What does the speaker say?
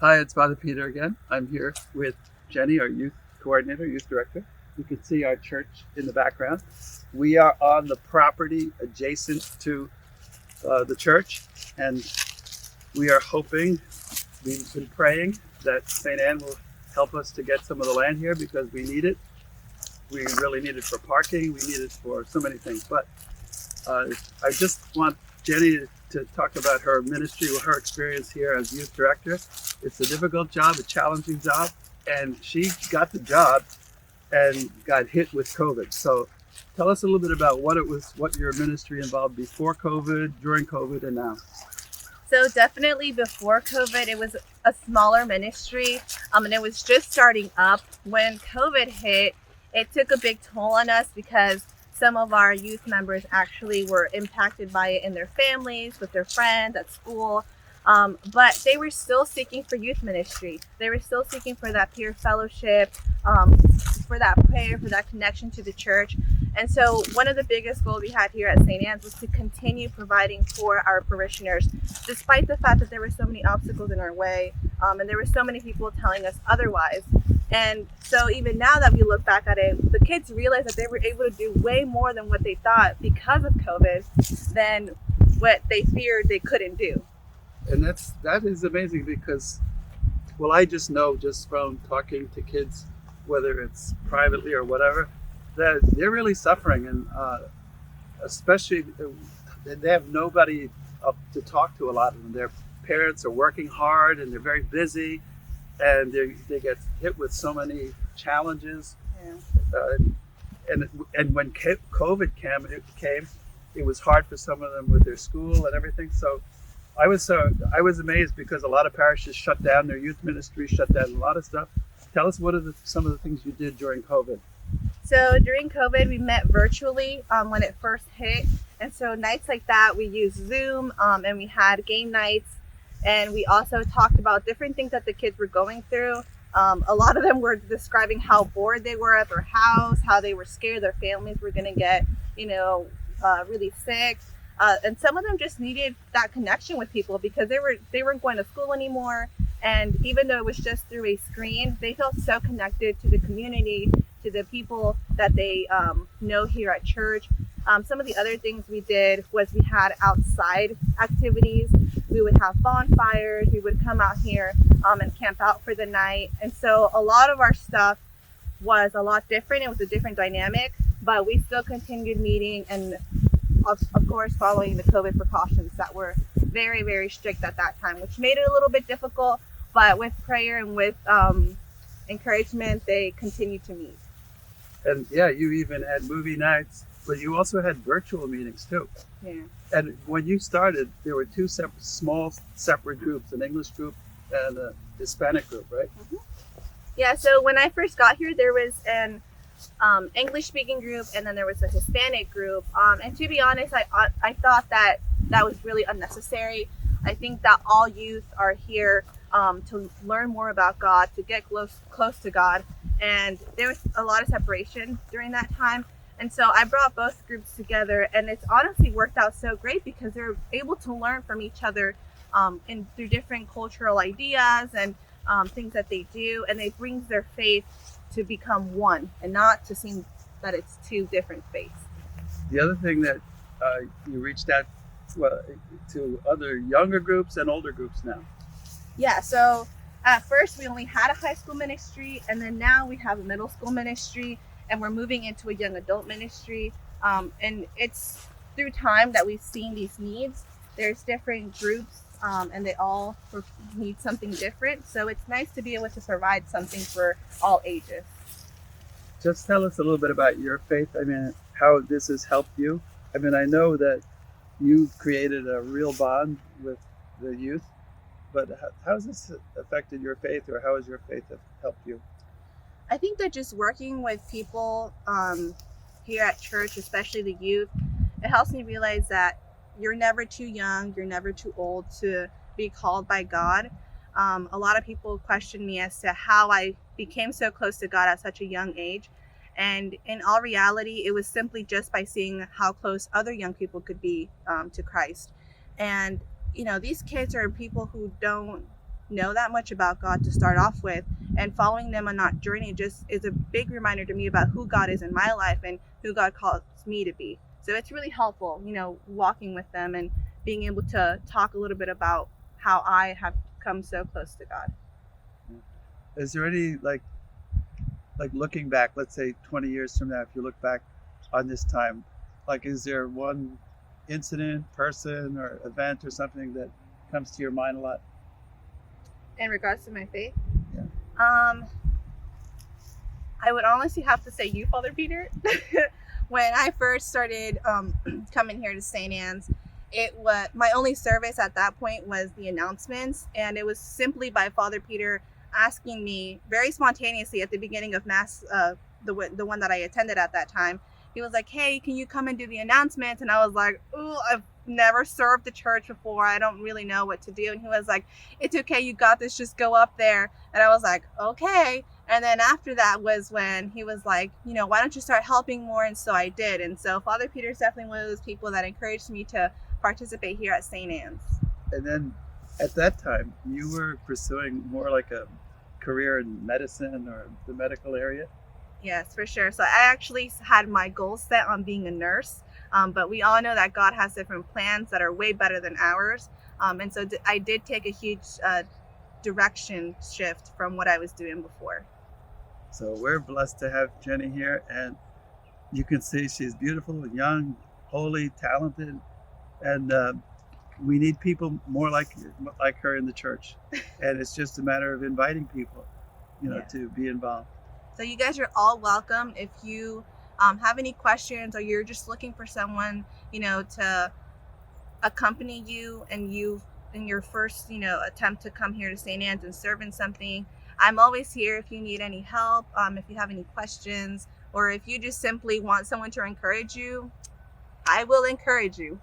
Hi, it's Father Peter again. I'm here with Jenny, our youth coordinator, youth director. You can see our church in the background. We are on the property adjacent to the church, and we are hoping, we've been praying that St. Anne will help us to get some of the land here because we need it. We really need it for parking, we need it for so many things. But I just want Jenny to talk about her ministry, her experience here as youth director. It's a difficult job, a challenging job, and she got the job and got hit with COVID. So tell us a little bit about what your ministry involved before COVID, during COVID, and now. So definitely before COVID, it was a smaller ministry, and it was just starting up. When COVID hit, it took a big toll on us because some of our youth members actually were impacted by it in their families, with their friends, at school. But they were still seeking for youth ministry. They were still seeking for that peer fellowship, for that prayer, for that connection to the church. And so one of the biggest goals we had here at St. Anne's was to continue providing for our parishioners, despite the fact that there were so many obstacles in our way, and there were so many people telling us otherwise. And so even now that we look back at it, the kids realized that they were able to do way more than what they thought because of COVID than what they feared they couldn't do. And that is amazing because, well, I just know just from talking to kids, whether it's privately or whatever, that they're really suffering, and especially they have nobody up to talk to. A lot of them, their parents are working hard and they're very busy, and they get hit with so many challenges. Yeah. And when COVID came, it was hard for some of them with their school and everything. So I was amazed because a lot of parishes shut down their youth ministry, shut down a lot of stuff. Tell us some of the things you did during COVID. So during COVID, we met virtually when it first hit. And so nights like that, we used Zoom, and we had game nights. And we also talked about different things that the kids were going through. A lot of them were describing how bored they were at their house, how they were scared their families were going to get, really sick. And some of them just needed that connection with people because they weren't going to school anymore. And even though it was just through a screen, they felt so connected to the community, to the people that they know here at church. Some of the other things we did was we had outside activities. We would have bonfires. We would come out here and camp out for the night. And so a lot of our stuff was a lot different. It was a different dynamic, but we still continued meeting and of course following the COVID precautions that were very, very strict at that time, which made it a little bit difficult, but with prayer and with encouragement, they continued to meet. And yeah, you even had movie nights, but you also had virtual meetings too. Yeah. And when you started, there were two small separate groups, an English group and a Hispanic group, right? Mm-hmm. Yeah, so when I first got here, there was an English-speaking group, and then there was a Hispanic group. And to be honest, I thought that was really unnecessary. I think that all youth are here to learn more about God, to get close to God. And there was a lot of separation during that time. And so I brought both groups together, and it's honestly worked out so great because they're able to learn from each other through different cultural ideas and things that they do. And it brings their faith to become one and not to seem that it's two different faiths. The other thing that you reached out to other younger groups and older groups now. Yeah, so at first we only had a high school ministry, and then now we have a middle school ministry, and we're moving into a young adult ministry. And it's through time that we've seen these needs. There's different groups, and they all need something different. So it's nice to be able to provide something for all ages. Just tell us a little bit about your faith. I mean, how this has helped you. I mean, I know that you created a real bond with the youth, but how has this affected your faith, or how has your faith helped you? I think that just working with people here at church, especially the youth, it helps me realize that you're never too young, you're never too old to be called by God. A lot of people question me as to how I became so close to God at such a young age. And in all reality, it was simply just by seeing how close other young people could be to Christ. And, these kids are people who don't know that much about God to start off with. And following them on that journey just is a big reminder to me about who God is in my life and who God calls me to be. So it's really helpful, walking with them and being able to talk a little bit about how I have come so close to God. Is there any like looking back, let's say 20 years from now, if you look back on this time, like is there one incident, person, or event or something that comes to your mind a lot? In regards to my faith? Yeah. I would honestly have to say you, Father Peter. When I first started coming here to St. Anne's, it was my only service at that point was the announcements, and it was simply by Father Peter asking me very spontaneously at the beginning of Mass, the one that I attended at that time. He was like, "Hey, can you come and do the announcements?" And I was like, "Oh, I've never served the church before. I don't really know what to do." And he was like, "It's okay, you got this. Just go up there." And I was like, "Okay." And then after that was when he was like, "Why don't you start helping more?" And so I did. And so Father Peter's definitely one of those people that encouraged me to participate here at St. Anne's. And then at that time, you were pursuing more like a career in medicine or the medical area? Yes, for sure. So I actually had my goals set on being a nurse, but we all know that God has different plans that are way better than ours. And so I did take a huge direction shift from what I was doing before. So we're blessed to have Jenny here, and you can see she's beautiful, young, holy, talented, and we need people more like her in the church. And it's just a matter of inviting people, Yeah. to be involved. So you guys are all welcome. If you have any questions, or you're just looking for someone, to accompany you and you in your first, attempt to come here to St. Anne's and serve in something, I'm always here if you need any help, if you have any questions, or if you just simply want someone to encourage you, I will encourage you.